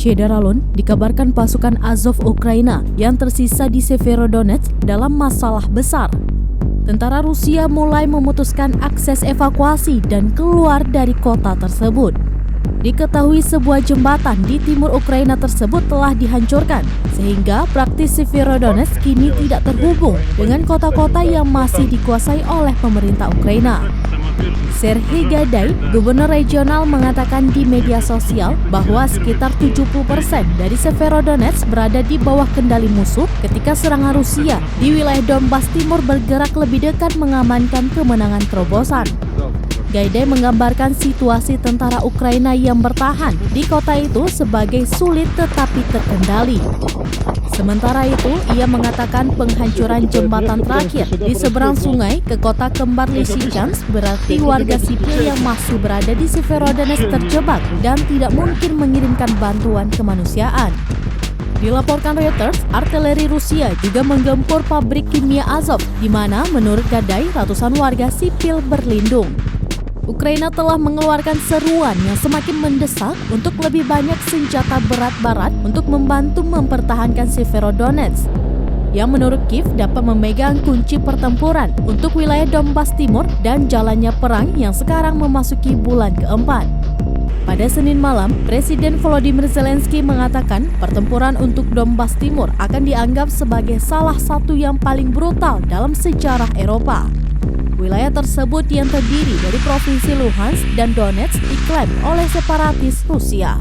Shedaralon dikabarkan pasukan Azov Ukraina yang tersisa di Severodonetsk dalam masalah besar. Tentara Rusia mulai memutuskan akses evakuasi dan keluar dari kota tersebut. Diketahui sebuah jembatan di timur Ukraina tersebut telah dihancurkan, sehingga praktis Severodonetsk kini tidak terhubung dengan kota-kota yang masih dikuasai oleh pemerintah Ukraina. Serhiy Gaidai, gubernur regional, mengatakan di media sosial bahwa sekitar 70% dari Severodonetsk berada di bawah kendali musuh ketika serangan Rusia di wilayah Donbas Timur bergerak lebih dekat mengamankan kemenangan terobosan. Gaidai menggambarkan situasi tentara Ukraina yang bertahan di kota itu sebagai sulit tetapi terkendali. Sementara itu, ia mengatakan penghancuran jembatan terakhir di seberang sungai ke kota kembar Lysychansk berarti warga sipil yang masih berada di Severodonetsk terjebak dan tidak mungkin mengirimkan bantuan kemanusiaan. Dilaporkan Reuters, artileri Rusia juga menggempur pabrik kimia Azov, di mana menurut Gaidai ratusan warga sipil berlindung. Ukraina telah mengeluarkan seruan yang semakin mendesak untuk lebih banyak senjata berat barat untuk membantu mempertahankan Severodonetsk, yang menurut Kiev dapat memegang kunci pertempuran untuk wilayah Donbas Timur dan jalannya perang yang sekarang memasuki bulan keempat. Pada Senin malam, Presiden Volodymyr Zelensky mengatakan pertempuran untuk Donbas Timur akan dianggap sebagai salah satu yang paling brutal dalam sejarah Eropa. Wilayah tersebut yang terdiri dari provinsi Luhansk dan Donetsk diklaim oleh separatis Rusia.